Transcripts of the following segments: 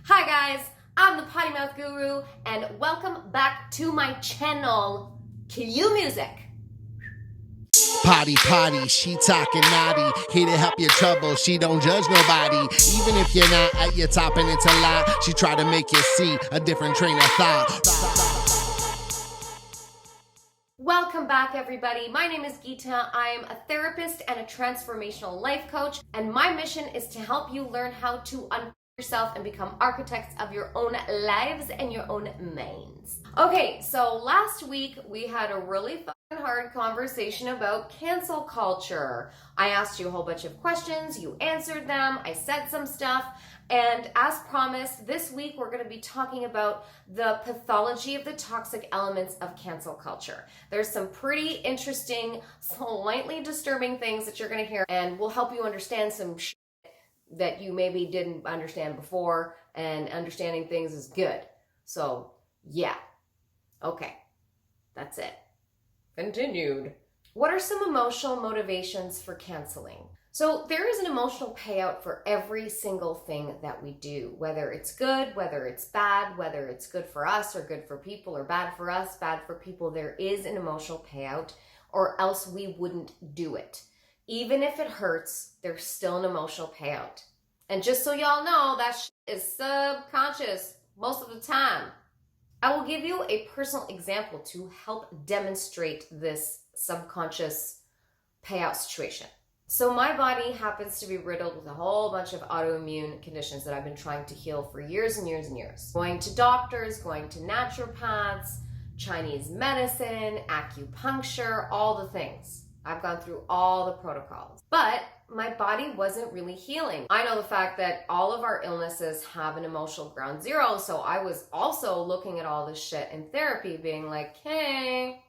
Hi guys, I'm the Pottymouth Guru and welcome back to my channel. Cue music. Potty, she talking naughty. Here to help your trouble, she don't judge nobody. Even if you're not at your top and it's a lie, she try to make you see a different train of thought. Welcome back everybody. My name is Gita. I am a therapist and a transformational life coach, and my mission is to help you learn how to uncover yourself and become architects of your own lives and your own minds. Okay, so last week we had a really fucking hard conversation about cancel culture. I asked you a whole bunch of questions, you answered them, I said some stuff, and as promised, this week we're going to be talking about the pathology of the toxic elements of cancel culture. There's some pretty interesting, slightly disturbing things that you're going to hear, and we'll help you understand some shit that you maybe didn't understand before, and understanding things is good. So, yeah. Okay. That's it. Continued. What are some emotional motivations for canceling? So there is an emotional payout for every single thing that we do, whether it's good, whether it's bad, whether it's good for us or good for people, or bad for us, bad for people. There is an emotional payout, or else we wouldn't do it. Even if it hurts, there's still an emotional payout. And just so y'all know, that shit is subconscious most of the time. I will give you a personal example to help demonstrate this subconscious payout situation. So my body happens to be riddled with a whole bunch of autoimmune conditions that I've been trying to heal for years and years and years. Going to doctors, going to naturopaths, Chinese medicine, acupuncture, all the things. I've gone through all the protocols, but my body wasn't really healing. I know the fact that all of our illnesses have an emotional ground zero, so I was also looking at all this shit in therapy, being like, hey,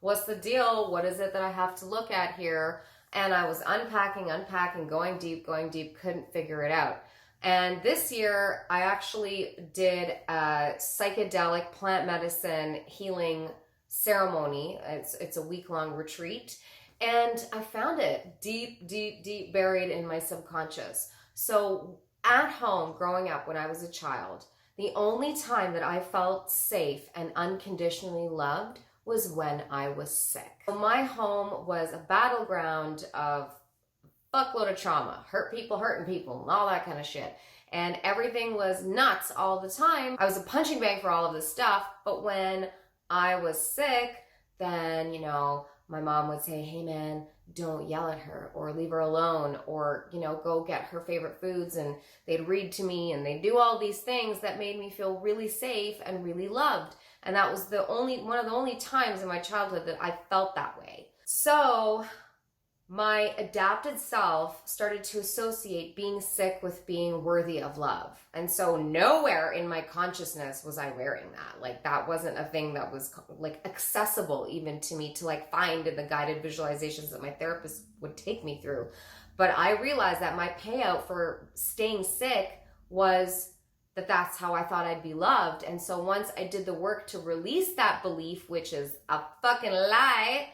what's the deal? What is it that I have to look at here? And I was unpacking, going deep, couldn't figure it out. And this year, I actually did a psychedelic plant medicine healing ceremony. It's a week-long retreat. And I found it deep buried in my subconscious. So at home, growing up when I was a child, the only time that I felt safe and unconditionally loved was when I was sick. So my home was a battleground of fuckload of trauma, hurt people, hurting people, and all that kind of shit. And everything was nuts all the time. I was a punching bag for all of this stuff, but when I was sick, then, my mom would say, hey man, don't yell at her or leave her alone, or, go get her favorite foods, and they'd read to me and they'd do all these things that made me feel really safe and really loved. And that was one of the only times in my childhood that I felt that way. So my adapted self started to associate being sick with being worthy of love. And so nowhere in my consciousness was I wearing that. Like, that wasn't a thing that was accessible even to me to find in the guided visualizations that my therapist would take me through. But I realized that my payout for staying sick was that's how I thought I'd be loved. And so once I did the work to release that belief, which is a fucking lie,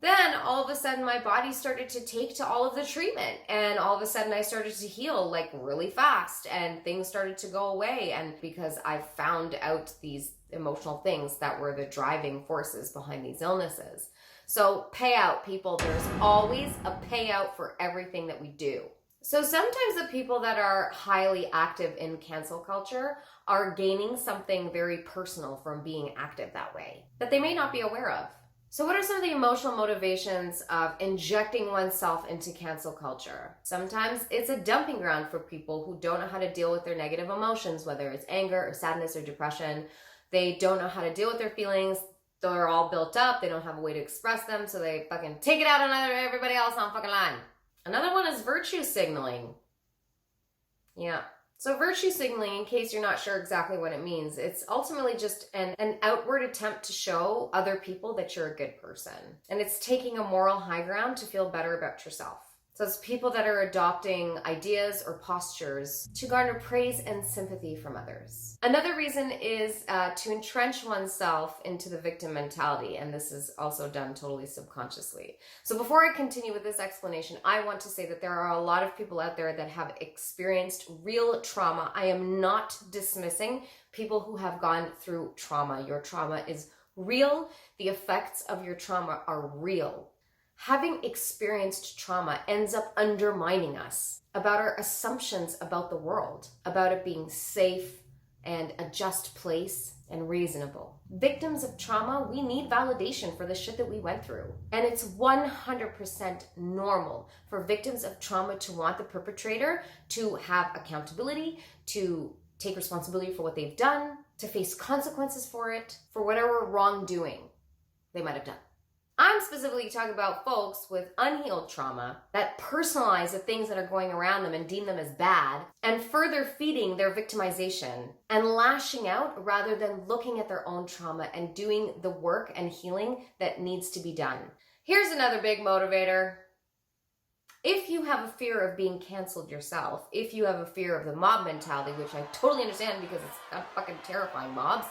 then all of a sudden my body started to take to all of the treatment, and all of a sudden I started to heal really fast, and things started to go away. And because I found out these emotional things that were the driving forces behind these illnesses. So payout, people, there's always a payout for everything that we do. So sometimes the people that are highly active in cancel culture are gaining something very personal from being active that way that they may not be aware of. So what are some of the emotional motivations of injecting oneself into cancel culture? Sometimes it's a dumping ground for people who don't know how to deal with their negative emotions, whether it's anger or sadness or depression. They don't know how to deal with their feelings. They're all built up. They don't have a way to express them, so they fucking take it out on everybody else on fucking line. Another one is virtue signaling. Yeah. So virtue signaling, in case you're not sure exactly what it means, it's ultimately just an outward attempt to show other people that you're a good person. And it's taking a moral high ground to feel better about yourself. So it's people that are adopting ideas or postures to garner praise and sympathy from others. Another reason is to entrench oneself into the victim mentality, and this is also done totally subconsciously. So before I continue with this explanation, I want to say that there are a lot of people out there that have experienced real trauma. I am not dismissing people who have gone through trauma. Your trauma is real. The effects of your trauma are real. Having experienced trauma ends up undermining us about our assumptions about the world, about it being safe and a just place and reasonable. Victims of trauma, we need validation for the shit that we went through. And it's 100% normal for victims of trauma to want the perpetrator to have accountability, to take responsibility for what they've done, to face consequences for it, for whatever wrongdoing they might have done. I'm specifically talking about folks with unhealed trauma that personalize the things that are going around them and deem them as bad, and further feeding their victimization and lashing out rather than looking at their own trauma and doing the work and healing that needs to be done. Here's another big motivator. If you have a fear of being canceled yourself, if you have a fear of the mob mentality, which I totally understand because it's fucking terrifying, mobs,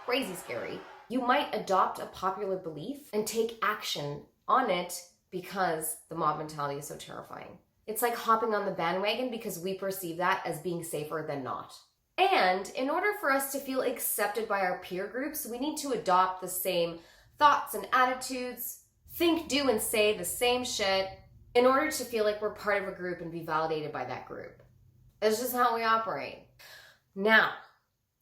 crazy scary, you might adopt a popular belief and take action on it because the mob mentality is so terrifying. It's like hopping on the bandwagon because we perceive that as being safer than not. And in order for us to feel accepted by our peer groups, we need to adopt the same thoughts and attitudes, think, do, and say the same shit in order to feel like we're part of a group and be validated by that group. It's just how we operate. Now,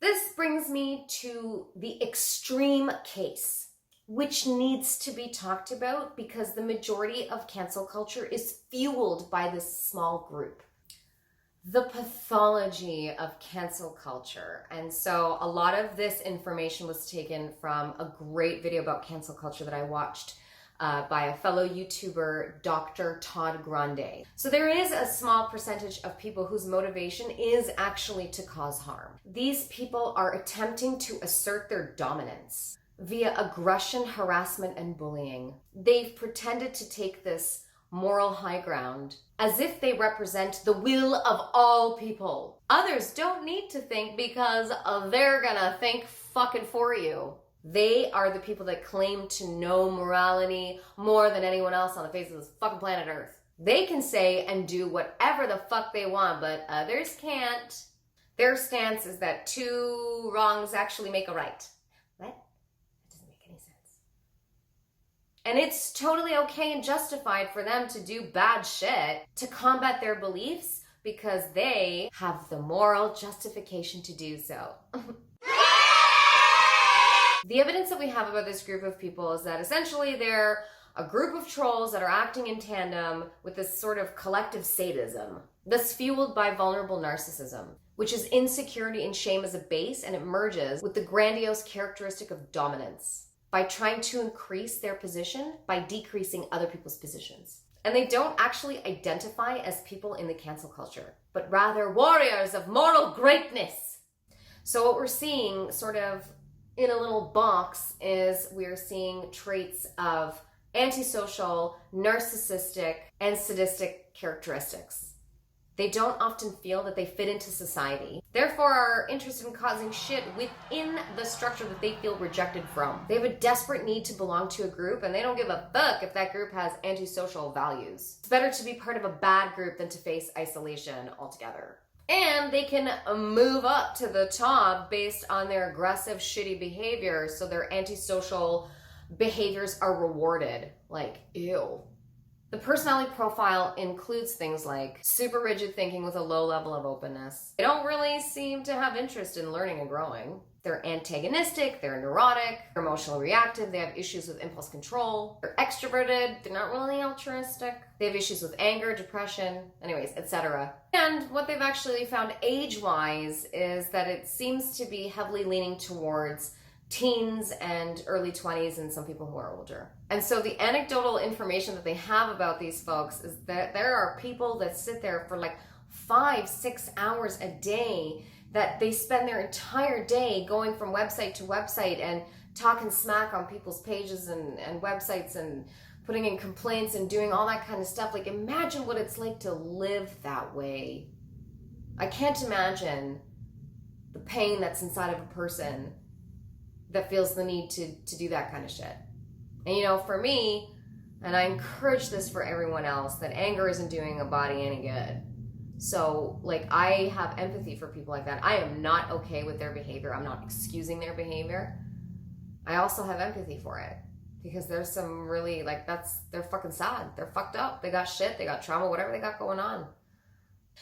this brings me to the extreme case, which needs to be talked about because the majority of cancel culture is fueled by this small group. The pathology of cancel culture. And so a lot of this information was taken from a great video about cancel culture that I watched by a fellow YouTuber, Dr. Todd Grande. So there is a small percentage of people whose motivation is actually to cause harm. These people are attempting to assert their dominance via aggression, harassment, and bullying. They've pretended to take this moral high ground as if they represent the will of all people. Others don't need to think because they're gonna think fucking for you. They are the people that claim to know morality more than anyone else on the face of this fucking planet Earth. They can say and do whatever the fuck they want, but others can't. Their stance is that two wrongs actually make a right. What? That doesn't make any sense. And it's totally okay and justified for them to do bad shit to combat their beliefs because they have the moral justification to do so. The evidence that we have about this group of people is that essentially they're a group of trolls that are acting in tandem with this sort of collective sadism that's fueled by vulnerable narcissism, which is insecurity and shame as a base, and it merges with the grandiose characteristic of dominance by trying to increase their position by decreasing other people's positions. And they don't actually identify as people in the cancel culture, but rather warriors of moral greatness. So what we're seeing sort of in a little box is we're seeing traits of antisocial, narcissistic, and sadistic characteristics. They don't often feel that they fit into society, therefore are interested in causing shit within the structure that they feel rejected from. They have a desperate need to belong to a group, and they don't give a fuck if that group has antisocial values. It's better to be part of a bad group than to face isolation altogether. And they can move up to the top based on their aggressive, shitty behavior, so their antisocial behaviors are rewarded. Like, ew. The personality profile includes things like super rigid thinking with a low level of openness. They don't really seem to have interest in learning and growing. They're antagonistic, they're neurotic, they're emotionally reactive, they have issues with impulse control, they're extroverted, they're not really altruistic, they have issues with anger, depression, anyways, etc. And what they've actually found age-wise is that it seems to be heavily leaning towards teens and early 20s and some people who are older. And so the anecdotal information that they have about these folks is that there are people that sit there for like 5-6 hours a day, that they spend their entire day going from website to website and talking smack on people's pages and websites and putting in complaints and doing all that kind of stuff. Like, imagine what it's like to live that way. I can't imagine the pain that's inside of a person that feels the need to do that kind of shit. And you know, for me, and I encourage this for everyone else, that anger isn't doing a body any good. So, like, I have empathy for people like that. I am not okay with their behavior. I'm not excusing their behavior. I also have empathy for it. Because there's some really, like, they're fucking sad. They're fucked up. They got shit, they got trauma, whatever they got going on.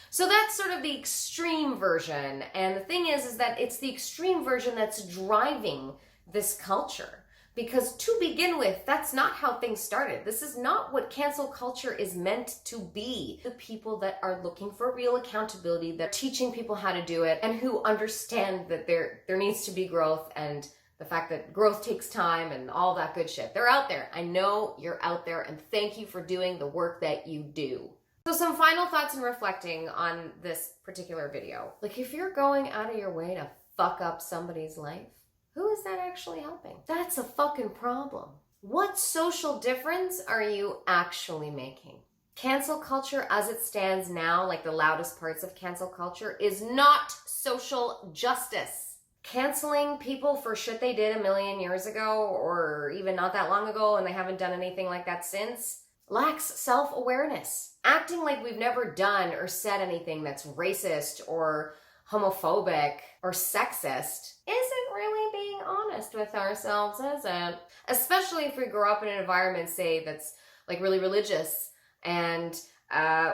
So that's sort of the extreme version. And the thing is that it's the extreme version that's driving this culture. Because to begin with, that's not how things started. This is not what cancel culture is meant to be. The people that are looking for real accountability, that are teaching people how to do it, and who understand that there needs to be growth, and the fact that growth takes time and all that good shit. They're out there. I know you're out there, and thank you for doing the work that you do. So some final thoughts and reflecting on this particular video. Like, if you're going out of your way to fuck up somebody's life, who is that actually helping? That's a fucking problem. What social difference are you actually making? Cancel culture as it stands now, like the loudest parts of cancel culture, is not social justice. Canceling people for shit they did a million years ago, or even not that long ago, and they haven't done anything like that since, lacks self-awareness. Acting like we've never done or said anything that's racist or homophobic or sexist isn't really being honest with ourselves, is it? Especially if we grow up in an environment, say, that's like really religious, and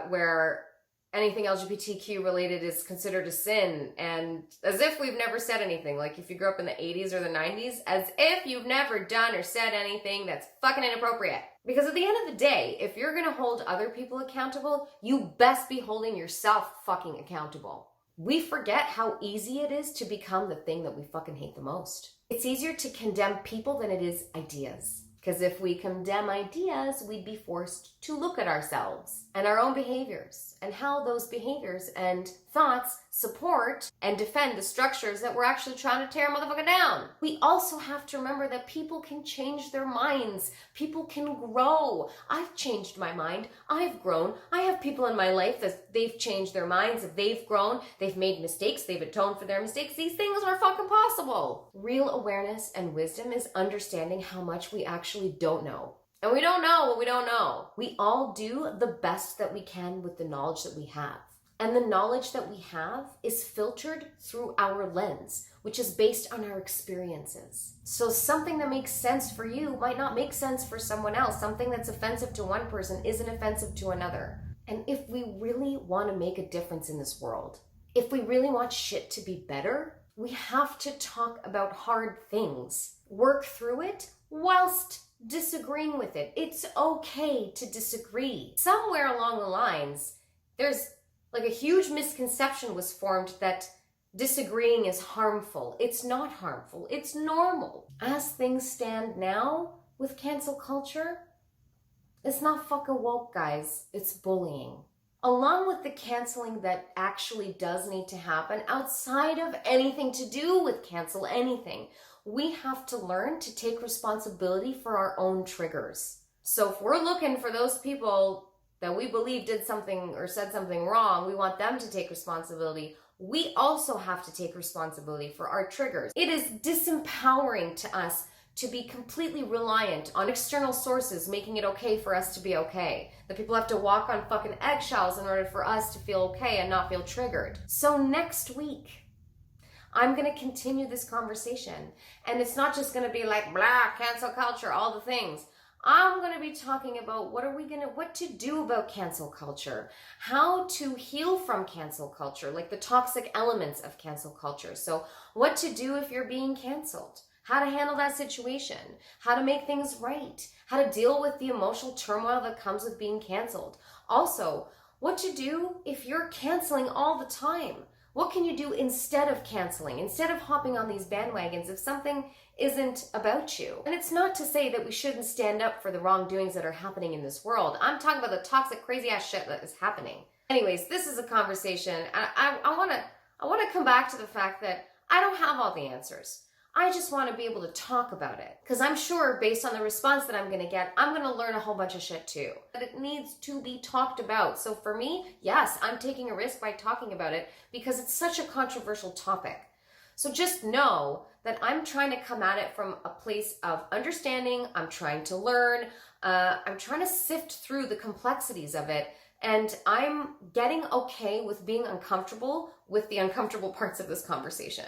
where anything LGBTQ related is considered a sin, and as if we've never said anything. Like, if you grew up in the 80s or the 90s, as if you've never done or said anything that's fucking inappropriate. Because at the end of the day, if you're gonna hold other people accountable, you best be holding yourself fucking accountable. We forget how easy it is to become the thing that we fucking hate the most. It's easier to condemn people than it is ideas. Because if we condemn ideas, we'd be forced to look at ourselves and our own behaviors and how those behaviors and thoughts support and defend the structures that we're actually trying to tear motherfucking down. We also have to remember that people can change their minds. People can grow. I've changed my mind. I've grown. I have people in my life that they've changed their minds, that they've grown, they've made mistakes, they've atoned for their mistakes. These things are fucking possible. Real awareness and wisdom is understanding how much we actually don't know. And we don't know what we don't know. We all do the best that we can with the knowledge that we have. And the knowledge that we have is filtered through our lens, which is based on our experiences. So something that makes sense for you might not make sense for someone else. Something that's offensive to one person isn't offensive to another. And if we really want to make a difference in this world, if we really want shit to be better, we have to talk about hard things, work through it whilst disagreeing with it. It's okay to disagree. Somewhere along the lines, there's like a huge misconception was formed that disagreeing is harmful. It's not harmful. It's normal. As things stand now with cancel culture, it's not fucking woke, guys. It's bullying. Along with the canceling that actually does need to happen outside of anything to do with cancel anything, we have to learn to take responsibility for our own triggers. So if we're looking for those people that we believe did something or said something wrong, we want them to take responsibility. We also have to take responsibility for our triggers. It is disempowering to us to be completely reliant on external sources making it okay for us to be okay. That people have to walk on fucking eggshells in order for us to feel okay and not feel triggered. So next week, I'm going to continue this conversation. And it's not just going to be like, blah, cancel culture, all the things. I'm going to be talking about what to do about cancel culture, how to heal from cancel culture, like the toxic elements of cancel culture. So what to do if you're being canceled, how to handle that situation, how to make things right, how to deal with the emotional turmoil that comes with being canceled. Also, what to do if you're canceling all the time. What can you do instead of canceling, instead of hopping on these bandwagons if something isn't about you? And it's not to say that we shouldn't stand up for the wrongdoings that are happening in this world. I'm talking about the toxic, crazy ass shit that is happening. Anyways, this is a conversation. I want to come back to the fact that I don't have all the answers. I just want to be able to talk about it. Because I'm sure based on the response that I'm going to get, I'm going to learn a whole bunch of shit too. But it needs to be talked about. So for me, yes, I'm taking a risk by talking about it because it's such a controversial topic. So just know that I'm trying to come at it from a place of understanding. I'm trying to learn. I'm trying to sift through the complexities of it. And I'm getting okay with being uncomfortable with the uncomfortable parts of this conversation.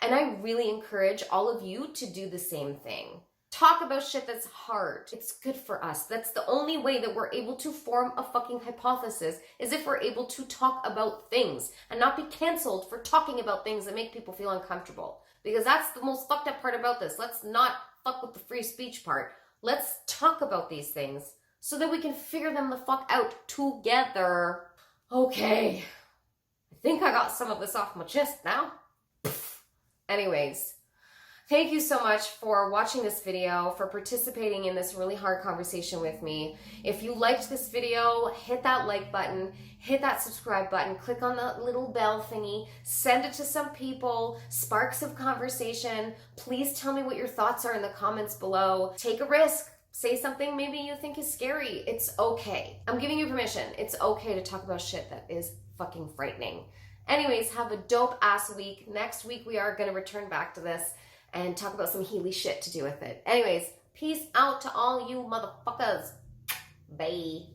And I really encourage all of you to do the same thing. Talk about shit that's hard. It's good for us. That's the only way that we're able to form a fucking hypothesis, is if we're able to talk about things and not be canceled for talking about things that make people feel uncomfortable. Because that's the most fucked up part about this. Let's not fuck with the free speech part. Let's talk about these things so that we can figure them the fuck out together. Okay, I think I got some of this off my chest now. Anyways, thank you so much for watching this video, for participating in this really hard conversation with me. If you liked this video, hit that like button, hit that subscribe button, click on the little bell thingy, send it to some people, spark some conversation. Please tell me what your thoughts are in the comments below. Take a risk. Say something maybe you think is scary. It's okay. I'm giving you permission. It's okay to talk about shit that is fucking frightening. Anyways, have a dope ass week. Next week we are going to return back to this and talk about some Healy shit to do with it. Anyways, peace out to all you motherfuckers. Bye.